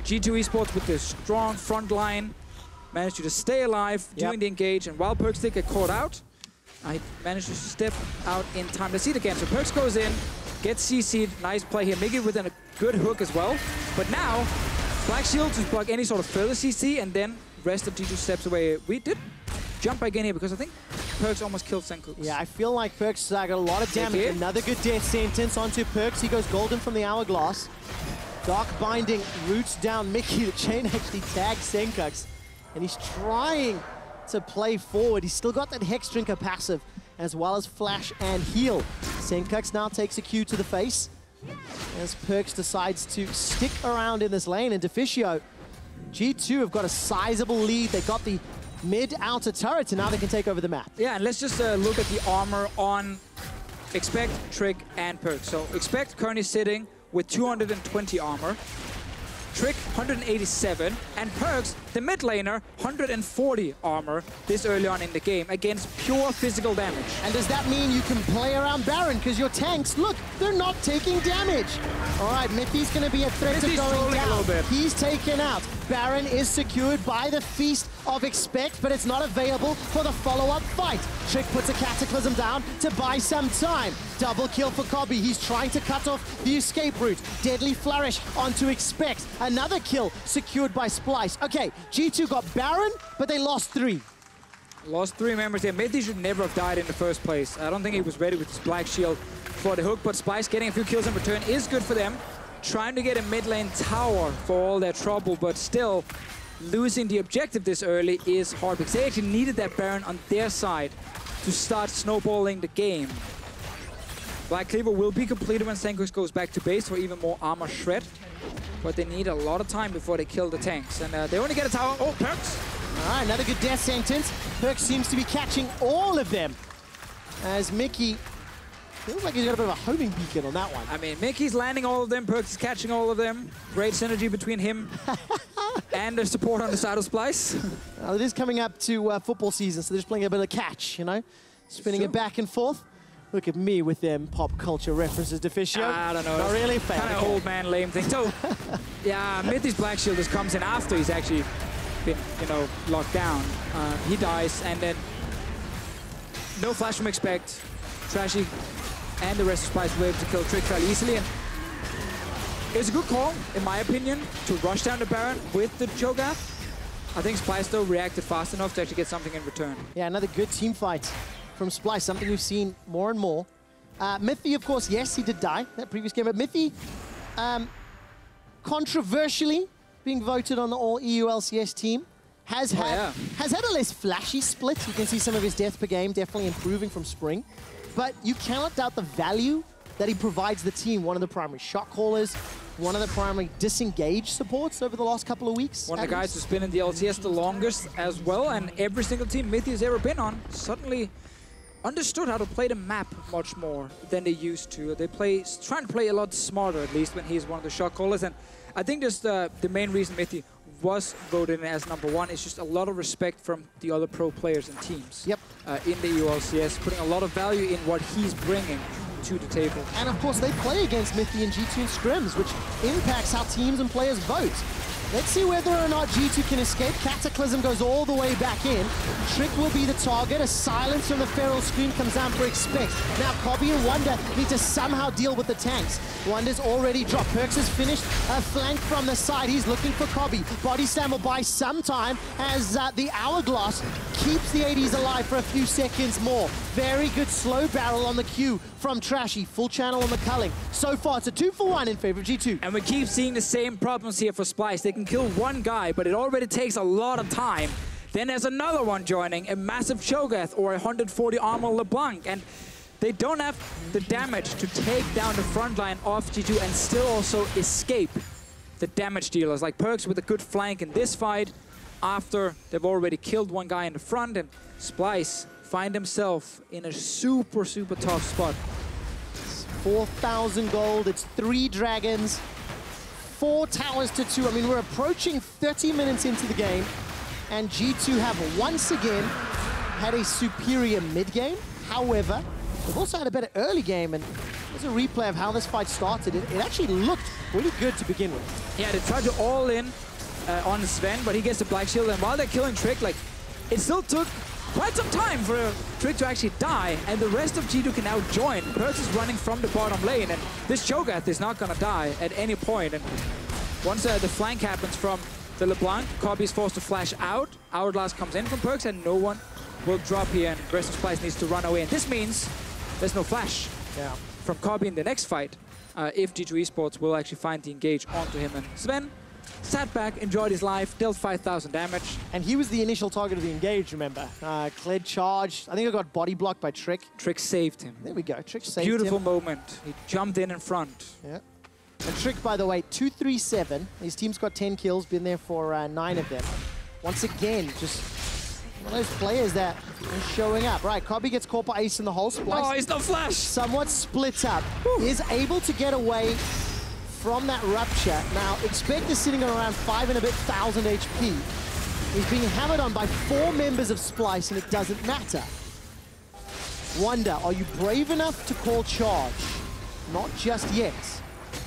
G2 Esports with this strong front line managed to just stay alive, doing the engage, and while Perkz did get caught out, I managed to step out in time to see the game. So Perkz goes in, gets CC'd, nice play here. Mikyx with a good hook as well. But now, Black Shield to block any sort of further CC, and then rest of G2 steps away. We did jump back in here because I think Perkz almost killed Sencux. Yeah, I feel like Perkz got a lot of damage. Another good Death Sentence onto Perkz. He goes golden from the Hourglass. Dark Binding roots down Mithy. The chain actually tags Sencux, and he's trying to play forward. He's still got that Hex Drinker passive, as well as Flash and Heal. Sencux now takes a Q to the face, as Perkz decides to stick around in this lane. And Deficio, G2 have got a sizable lead. They got the mid-outer turret, and now they can take over the map. Yeah, and let's just look at the armor on Expect, Trick, and Perkz. So Expect currently sitting with 220 armor. Trick, 187, and Perkz, the mid laner, 140 armor this early on in the game against pure physical damage. And does that mean you can play around Baron? Because your tanks, look, they're not taking damage. All right, Mithy's going to be a threat to going down. A little bit. He's taken out. Baron is secured by the Feast of Expect, but it's not available for the follow-up fight. Trick puts a Cataclysm down to buy some time. Double kill for Kobbe. He's trying to cut off the escape route. Deadly Flourish onto Expect. Another kill secured by Splyce. Okay, G2 got Baron, but they lost 3. Lost 3 members here. Mithy should never have died in the first place. I don't think he was ready with his Black Shield for the hook, but Splyce getting a few kills in return is good for them. Trying to get a mid lane tower for all their trouble, but still losing the objective this early is hard because they actually needed that Baron on their side to start snowballing the game. Black Cleaver will be completed when Sencux goes back to base for even more armor shred, but they need a lot of time before they kill the tanks. And they only get a tower. Oh, Perkz! All right, another good Death Sentence. Perkz seems to be catching all of them, as Mithy feels like he's got a bit of a homing beacon on that one. I mean, Miky's landing all of them, Perkz is catching all of them. Great synergy between him and the support on the side of Splyce. Well, it is coming up to football season, so they're just playing a bit of catch, you know? Spinning it back and forth. Look at me with them pop culture references, Deficio. I don't know. Not really fair. Kind of old man lame thing. So, yeah, Mithy's Black Shield just comes in after he's actually been, you know, locked down. He dies, and then no flash from Expect. Trashy and the rest of Splyce were able to kill Trick fairly easily. And it was a good call, in my opinion, to rush down the Baron with the Cho'gath. I think Splyce, though, reacted fast enough to actually get something in return. Yeah, another good team fight from Splyce, something we've seen more and more. Mithy, of course, yes, he did die that previous game, but Mithy, controversially being voted on the All-EU LCS team, has had a less flashy split. You can see some of his death per game definitely improving from Spring, but you cannot doubt the value that he provides the team. One of the primary shot callers, one of the primary disengage supports over the last couple of weeks. One of the guys who's been in the LCS the longest as well, and every single team Mithy has ever been on suddenly understood how to play the map much more than they used to. They trying to play a lot smarter, at least when he's one of the shot callers. And I think just the main reason Mithy was voted in as #1 is just a lot of respect from the other pro players and teams. Yep. In the ULCS, putting a lot of value in what he's bringing to the table. And of course, they play against Mithy and G2 in scrims, which impacts how teams and players vote. Let's see whether or not G2 can escape. Cataclysm goes all the way back in. Trick will be the target. A silence from the Feral Scream comes down for Expect. Now Kobbe and Wunder need to somehow deal with the tanks. Wunder's already dropped. Perkz has finished a flank from the side. He's looking for Kobbe. Body Slam will buy some time as the Hourglass keeps the ADs alive for a few seconds more. Very good slow barrel on the Q from Trashy. Full channel on the culling. So far, it's a 2-for-1 in favor of G2. And we keep seeing the same problems here for Splyce. They can kill one guy, but it already takes a lot of time. Then there's another one joining, a massive Cho'gath or 140 armor LeBlanc. And they don't have the damage to take down the front line of G2 and still also escape the damage dealers. Like Perkz with a good flank in this fight after they've already killed one guy in the front. And Splyce find himself in a super, super tough spot. 4,000 gold, it's 3 dragons, 4 towers to 2. I mean, we're approaching 30 minutes into the game, and G2 have once again had a superior mid game. However, they've also had a better early game, and there's a replay of how this fight started. It actually looked pretty good to begin with. Yeah, they tried to all in on Zven, but he gets the Black Shield, and while they're killing Trick, like, it still took quite some time for Trick to actually die, and the rest of G2 can now join. Perkz is running from the bottom lane, and this Cho'gath is not gonna die at any point. And once the flank happens from the LeBlanc, Kobbe is forced to flash out. Hourglass comes in from Perkz, and no one will drop here, and the rest of Splyce needs to run away. And this means there's no flash from Kobbe in the next fight, if G2 Esports will actually find the engage onto him. And Zven sat back, enjoyed his life, dealt 5,000 damage. And he was the initial target of the engage, remember. Kled charged. I think I got body blocked by Trick. Trick saved him. There we go. Trick saved him. Beautiful moment. He jumped in front. Yeah. And Trick, by the way, 2-3-7. His team's got 10 kills, been there for 9 of them. Once again, just one of those players that is showing up. Right, Kobbe gets caught by Ace in the hole. Splyce, oh, he's not flash! Somewhat split up. Is able to get away from that rupture. Now, Expect is sitting on around 5 and a bit thousand HP. He's being hammered on by 4 members of Splyce, and it doesn't matter. Wunder, are you brave enough to call charge? Not just yet.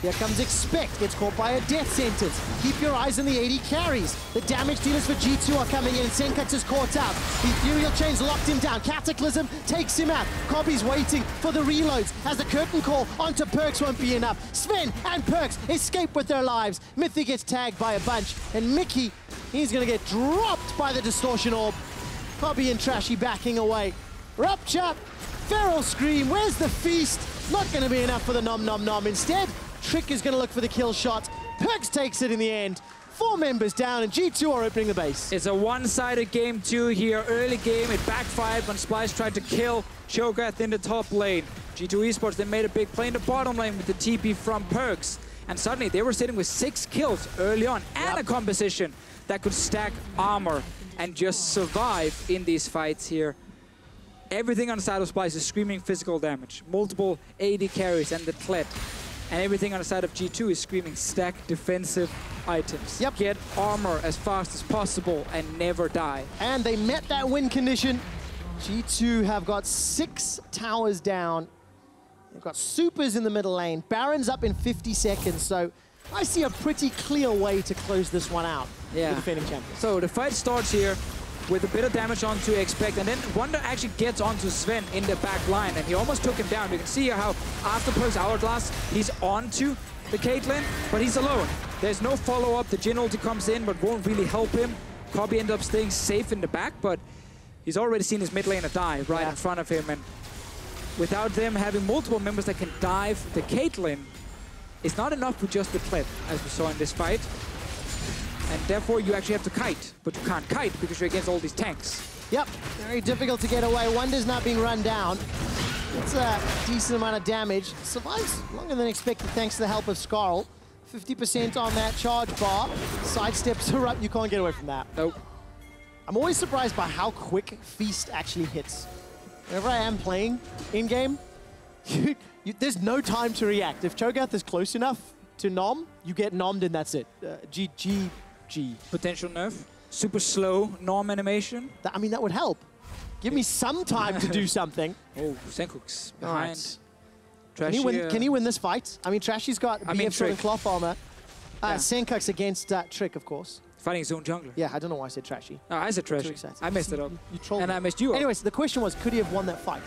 Here comes Expect, gets caught by a death sentence. Keep your eyes on the AD carries. The damage dealers for G2 are coming in, and Sencux is caught out. The Ethereal Chains locked him down. Cataclysm takes him out. Kobbe's waiting for the reloads as the curtain call onto Perkz won't be enough. Zven and Perkz escape with their lives. Mithy gets tagged by a bunch, and Mikyx, he's gonna get dropped by the distortion orb. Kobbe and Trashy backing away. Rupture, Feral Scream, where's the feast? Not gonna be enough for the nom nom nom. Instead, Trick is going to look for the kill shot. Perkz takes it in the end. 4 members down, and G2 are opening the base. It's a one-sided game 2 here. Early game, it backfired when Splyce tried to kill Cho'gath in the top lane. G2 Esports, they made a big play in the bottom lane with the TP from Perkz. And suddenly, they were sitting with 6 kills early on, and a composition that could stack armor and just survive in these fights here. Everything on the side of Splyce is screaming physical damage. Multiple AD carries and the Kled. And everything on the side of G2 is screaming stack defensive items. Yep. Get armor as fast as possible and never die. And they met that win condition. G2 have got 6 towers down. They've got supers in the middle lane. Baron's up in 50 seconds, so I see a pretty clear way to close this one out. Yeah. The defending champions. So the fight starts here with a bit of damage onto Expect, and then Wunder actually gets onto Zven in the back line, and he almost took him down. You can see how after Perkz Hourglass, he's onto the Caitlyn, but he's alone. There's no follow-up. The Jhin ulti comes in, but won't really help him. Kobbe ended up staying safe in the back, but he's already seen his mid laner die right in front of him, and without them having multiple members that can dive the Caitlyn, it's not enough with just the Kled, as we saw in this fight. And therefore, you actually have to kite. But you can't kite because you're against all these tanks. Yep, very difficult to get away. Wunder's not being run down. It's a decent amount of damage. Survives longer than expected thanks to the help of Skarl. 50% on that charge bar. Sidesteps are up, you can't get away from that. Nope. I'm always surprised by how quick Feast actually hits. Whenever I am playing in-game, there's no time to react. If Cho'gath is close enough to nom, you get nommed and that's it. GG. Potential nerf. Super slow norm animation. I mean, that would help. Give me some time to do something. Oh, Sencux behind. Right. Can he win this fight? I mean, Trashy's got BF sword and cloth armor. Sencux against Trick, of course. Fighting his own jungler. Yeah, I don't know why I said Trashy. No, I said Trashy. I messed it up. You trolled and me. I messed you up. Anyways, the question was, could he have won that fight?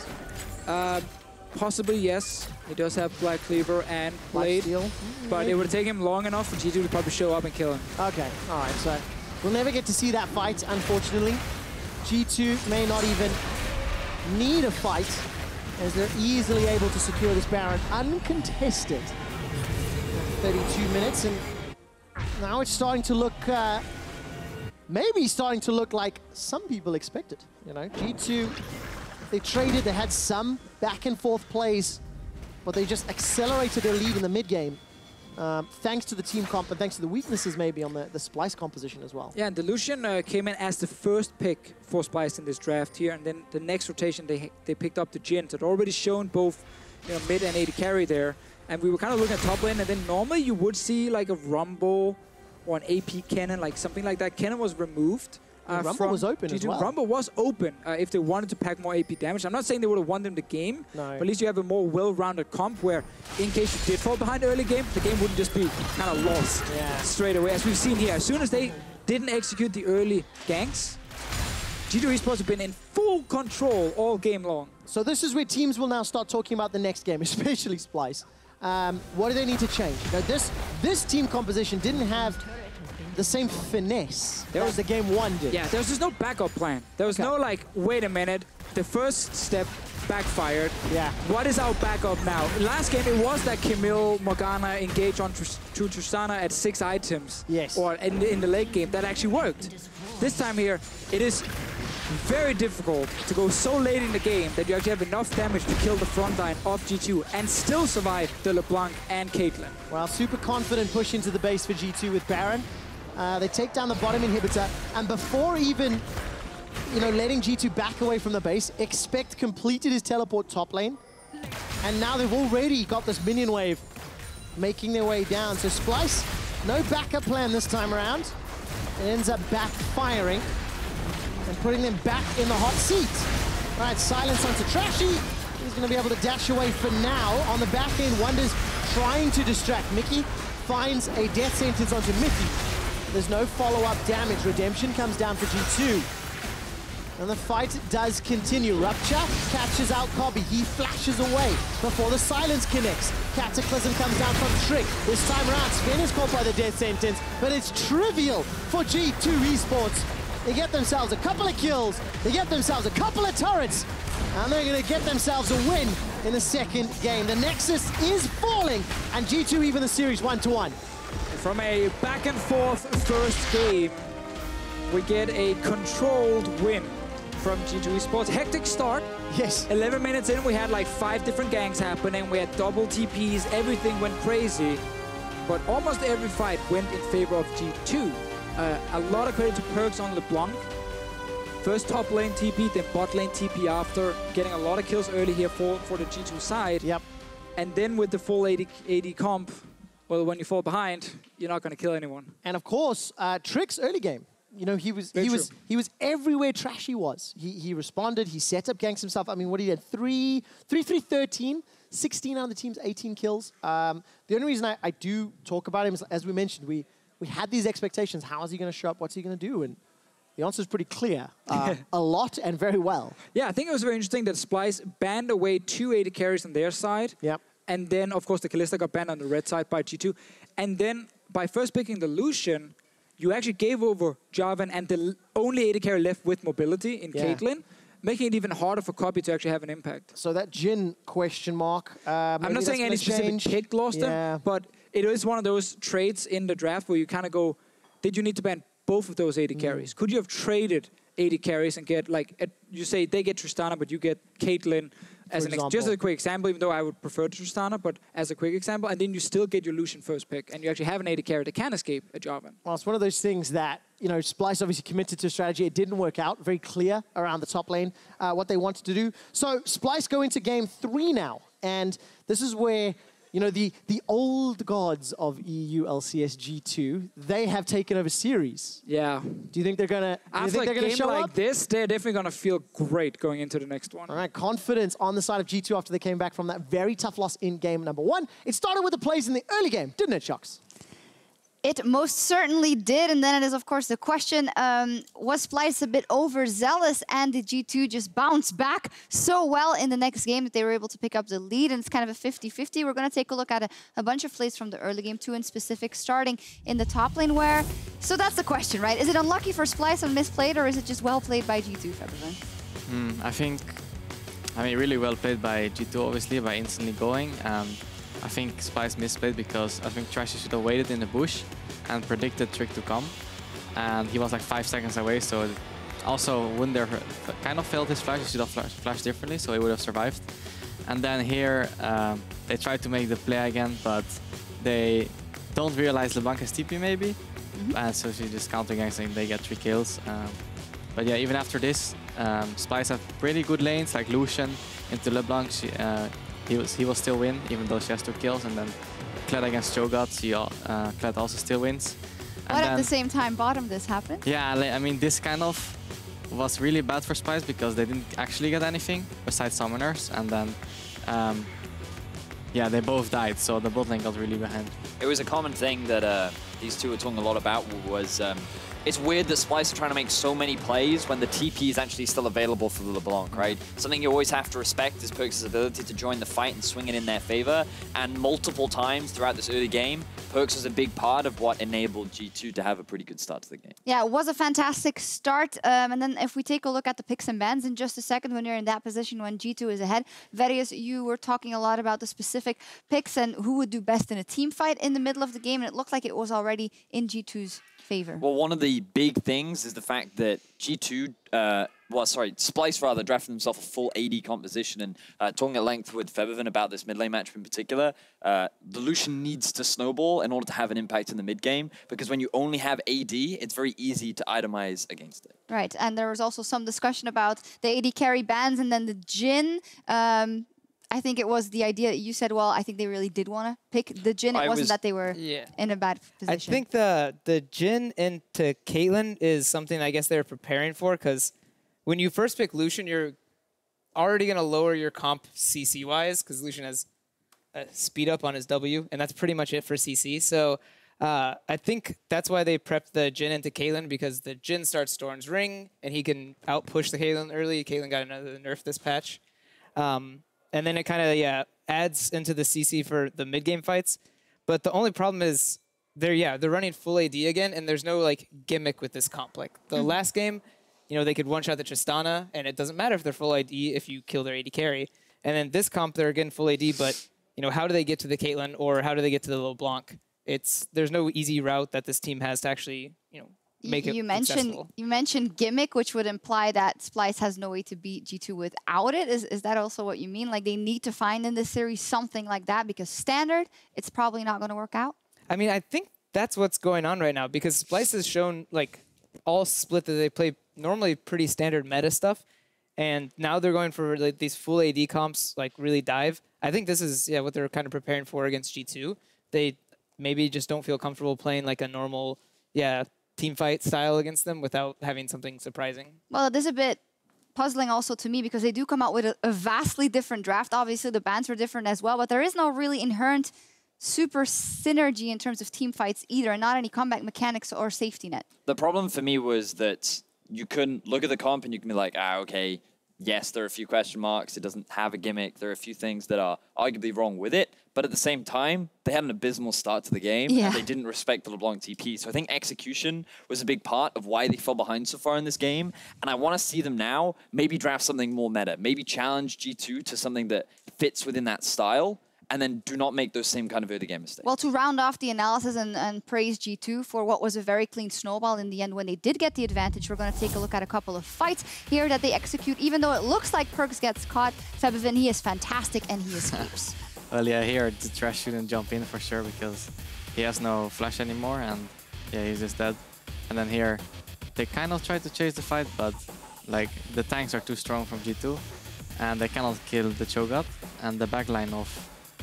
Possibly, yes. He does have Black Cleaver and Blade. But it would take him long enough for G2 to probably show up and kill him. Okay, all right. So we'll never get to see that fight, unfortunately. G2 may not even need a fight, as they're easily able to secure this Baron uncontested. 32 minutes, and now it's starting to look, maybe starting to look like some people expected. You know, G2, they traded, they had some back and forth plays, but they just accelerated their lead in the mid game. Thanks to the team comp and thanks to the weaknesses maybe on the Splyce composition as well. Yeah, and the Lucian came in as the first pick for Splyce in this draft here, and then the next rotation they picked up the Jhin. So it already shown both, you know, mid and AD carry there. And we were kind of looking at top lane, and then normally you would see like a Rumble or an AP cannon, like something like that. Cannon was removed. Rumble was open G2. as well. Rumble was open if they wanted to pack more AP damage. I'm not saying they would have won them the game, no. but at least you have a more well-rounded comp where in case you did fall behind early game, the game wouldn't just be kind of lost straight away. As we've seen here, as soon as they didn't execute the early ganks, G2 Esports have been in full control all game long. So this is where teams will now start talking about the next game, especially Splyce. What do they need to change? Now this team composition didn't have the same finesse as the game one did. Yeah, there was just no backup plan. There was no like, wait a minute, the first step backfired. Yeah. What is our backup now? Last game it was that Camille Morgana engaged on Tristana at 6 items. Yes. Or in the late game, that actually worked. This time here, it is very difficult to go so late in the game that you actually have enough damage to kill the front line of G2 and still survive the LeBlanc and Caitlyn. Well, super confident push into the base for G2 with Baron. They take down the bottom inhibitor, and before even, you know, letting G2 back away from the base, Expect completed his teleport top lane, and now they've already got this minion wave making their way down. So Splyce, no backup plan this time around. It ends up backfiring and putting them back in the hot seat. All right, silence onto Trashy. He's going to be able to dash away for now. On the back end, Wunder's trying to distract. Mikyx finds a death sentence onto Mithy. There's no follow-up damage. Redemption comes down for G2. And the fight does continue. Rupture catches out Kobbe. He flashes away before the silence connects. Cataclysm comes down from Trick. This time around, Zven is caught by the death sentence, but it's trivial for G2 Esports. They get themselves a couple of kills, they get themselves a couple of turrets, and they're going to get themselves a win in the second game. The Nexus is falling, and G2 even the series 1-1. From a back and forth first game, we get a controlled win from G2 Esports. Hectic start. Yes. 11 minutes in, we had like 5 different ganks happening. We had double TPs, everything went crazy. But almost every fight went in favor of G2. A lot of credit to Perkz on LeBlanc. First top lane TP, then bot lane TP after, getting a lot of kills early here for the G2 side. Yep. And then with the full AD comp, well, when you fall behind, you're not going to kill anyone. And of course, Trick's early game. You know, he was everywhere Trashy was. He responded, he set up ganks himself. I mean, what he had, 3, 13, 16 out of the team's 18 kills. The only reason I do talk about him is, as we mentioned, we had these expectations. How is he going to show up? What's he going to do? And the answer is pretty clear. A lot and very well. Yeah, I think it was very interesting that Splyce banned away 2 AD carries on their side. Yep. And then, of course, the Kalista got banned on the red side by G2. And then, by first picking the Lucian, you actually gave over Jarvan and the only AD carry left with mobility in Caitlyn, making it even harder for Kobbe to actually have an impact. So that Jhin question mark. I'm not saying any specific pick lost them, but it is one of those traits in the draft where you kind of go, did you need to ban both of those AD carries? Could you have traded AD carries and get, like, you say they get Tristana, but you get Caitlyn as just a quick example, even though I would prefer Tristana, but as a quick example, and then you still get your Lucian first pick, and you actually have an AD carry that can escape a Jarvan. Well, it's one of those things that, you know, Splyce obviously committed to a strategy. It didn't work out. Very clear around the top lane what they wanted to do. So Splyce go into game 3 now, and this is where, you know, the old gods of EU LCS G2, they have taken over series. Yeah. Do you think they're gonna? After a game like this, they're definitely gonna feel great going into the next one. All right, confidence on the side of G2 after they came back from that very tough loss in game number 1. It started with the plays in the early game, didn't it, Sjokz? It most certainly did, and then it is, of course, the question, was Splyce a bit overzealous, and did G2 just bounce back so well in the next game that they were able to pick up the lead? And it's kind of a 50-50. We're going to take a look at a bunch of plays from the early game, 2 in specific, starting in the top lane where... So that's the question, right? Is it unlucky for Splyce and misplayed, or is it just well played by G2, Febiven? I mean, really well played by G2, obviously, by instantly going. I think Splyce misplayed because I think Trashy should have waited in the bush and predicted Trick to come. And he was like 5 seconds away, so also Wunder kind of failed his flash. He should have flashed differently, so he would have survived. And then here, they tried to make the play again, but they don't realize LeBlanc has TP maybe. And so she just counter ganks and they get 3 kills. But yeah, even after this, Splyce have pretty good lanes, like Lucian into LeBlanc. He will still win, even though she has 2 kills. And then Kled against Cho'gath, Kled also still wins. But at the same time, bottom this happened? Yeah, I mean, this kind of was really bad for Splyce because they didn't actually get anything besides summoners. And then, yeah, they both died, so the bot lane got really behind. It was a common thing that these two were talking a lot about was it's weird that Splyce are trying to make so many plays when the TP is actually still available for the LeBlanc, right? Something you always have to respect is Perkz' ability to join the fight and swing it in their favor. And multiple times throughout this early game, Perkz was a big part of what enabled G2 to have a pretty good start to the game. Yeah, it was a fantastic start. And then if we take a look at the picks and bans in just a second, when you're in that position when G2 is ahead, Verius, you were talking a lot about the specific picks and who would do best in a team fight in the middle of the game, and it looked like it was already in G2's favor. Well, one of the big things is the fact that G2, Splyce rather, drafted himself a full AD composition, and talking at length with Febiven about this mid lane matchup in particular, the Lucian needs to snowball in order to have an impact in the mid game, because when you only have AD, it's very easy to itemize against it. Right, and there was also some discussion about the AD carry bans and then the Jhin. I think it was the idea that you said, well, I think they really did want to pick the Jhin. It wasn't that they were in a bad position. I think the Jhin into Caitlyn is something I guess they're preparing for, because when you first pick Lucian, you're already going to lower your comp CC-wise, because Lucian has a speed up on his W, and that's pretty much it for CC. So I think that's why they prepped the Jhin into Caitlyn, because the Jhin starts Storm's Ring, and he can outpush the Caitlyn early. Caitlyn got another nerf this patch. And then it kind of, adds into the CC for the mid-game fights. But the only problem is they're running full AD again, and there's no, like, gimmick with this comp. Like, the last game, you know, they could one-shot the Tristana, and it doesn't matter if they're full AD if you kill their AD carry. And then this comp, they're again full AD, but, you know, how do they get to the Caitlyn, or how do they get to the LeBlanc? There's no easy route that this team has to actually, you know, make it successful. You mentioned gimmick, which would imply that Splyce has no way to beat G2 without it. Is that also what you mean? Like, they need to find in this series something like that, because standard, it's probably not going to work out? I mean, I think that's what's going on right now, because Splyce has shown, like, all split that they play normally pretty standard meta stuff, and now they're going for like, these full AD comps, like, really dive. I think this is what they're kind of preparing for against G2. They maybe just don't feel comfortable playing like a normal, team fight style against them without having something surprising. Well, it is a bit puzzling also to me, because they do come out with a vastly different draft. Obviously, the bans were different as well, but there is no really inherent super synergy in terms of team fights either, and not any comeback mechanics or safety net. The problem for me was that you couldn't look at the comp and you can be like, okay, yes, there are a few question marks. It doesn't have a gimmick. There are a few things that are arguably wrong with it. But at the same time, they had an abysmal start to the game. And they didn't respect the LeBlanc TP. So I think execution was a big part of why they fell behind so far in this game. And I want to see them now maybe draft something more meta. Maybe challenge G2 to something that fits within that style. And then do not make those same kind of early game mistakes. Well, to round off the analysis and praise G2 for what was a very clean snowball in the end when they did get the advantage, we're going to take a look at a couple of fights here that they execute. Even though it looks like Perkz gets caught, Febiven, he is fantastic and he escapes. Well, yeah, here the Thresh shouldn't jump in for sure because he has no flash anymore, and he's just dead. And then here, they kind of try to chase the fight, but like the tanks are too strong from G2, and they cannot kill the Cho'gath, and the backline of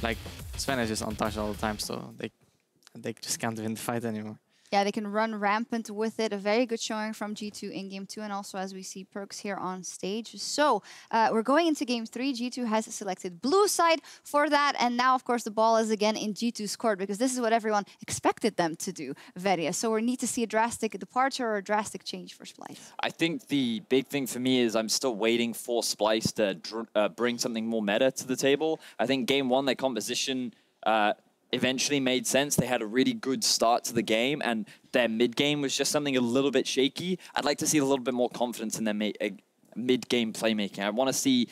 like Zven is just untouched all the time, so they just can't win the fight anymore. Yeah, they can run rampant with it. A very good showing from G2 in Game 2, and also as we see Perkz here on stage. So we're going into Game 3. G2 has selected blue side for that, and now, of course, the ball is again in G2's court, because this is what everyone expected them to do, Veria. So we need to see a drastic departure or a drastic change for Splyce. I think the big thing for me is I'm still waiting for Splyce to bring something more meta to the table. I think Game 1, their composition eventually made sense. They had a really good start to the game, and their mid game was just something a little bit shaky. I'd like to see a little bit more confidence in their mid-game playmaking. I want to see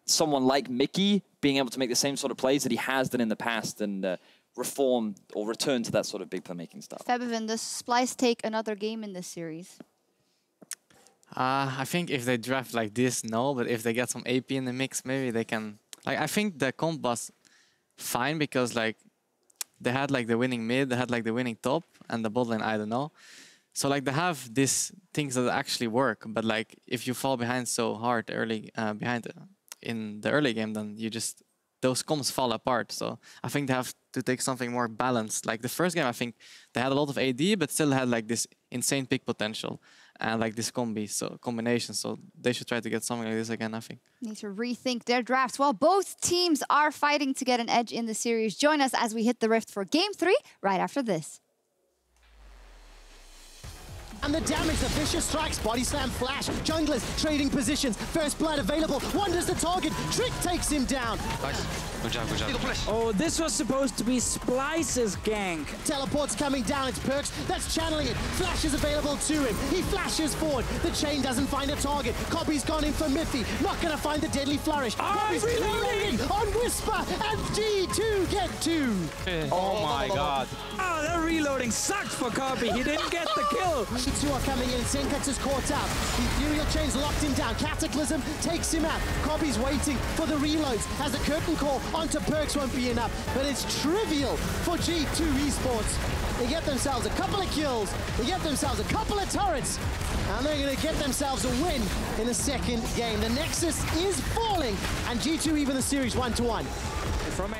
someone like Mithy being able to make the same sort of plays that he has done in the past, and reform or return to that sort of big playmaking stuff. Febiven, does Splyce take another game in this series? I think if they draft like this, no. But if they get some AP in the mix, maybe they can. Like, I think the comp was fine because like they had like the winning mid, they had like the winning top, and the bot lane, I don't know. So like they have these things that actually work. But like if you fall behind so hard early, in the early game, then you just those comps fall apart. So I think they have to take something more balanced. Like the first game, I think they had a lot of AD, but still had like this insane pick potential and like this combination. So they should try to get something like this again, I think. Need to rethink their drafts. Well, both teams are fighting to get an edge in the series. Join us as we hit the rift for Game 3 right after this. And the damage, the vicious strikes, body slam, flash, junglers trading positions, first blood available, Wunder's the target, Trick takes him down. Nice. Good job, good job. Oh, this was supposed to be Splyce's gank. Teleport's coming down, it's Perkz that's channeling it, flash is available to him, he flashes forward, the chain doesn't find a target, Kobbe's gone in for Mithy, not gonna find the deadly flourish, Kobbe's reloading on Whisper, and G2 get 2. Oh my god. Oh, that reloading sucked for Kobbe. He didn't get the kill. G2 are coming in, Sencux is caught out, the Ethereal Chain's locked him down, Cataclysm takes him out, Kobbe's waiting for the reloads as the curtain call onto Perkz won't be enough, but it's trivial for G2 Esports. They get themselves a couple of kills, they get themselves a couple of turrets, and they're going to get themselves a win in the second game. The Nexus is falling, and G2 even the series 1-1. From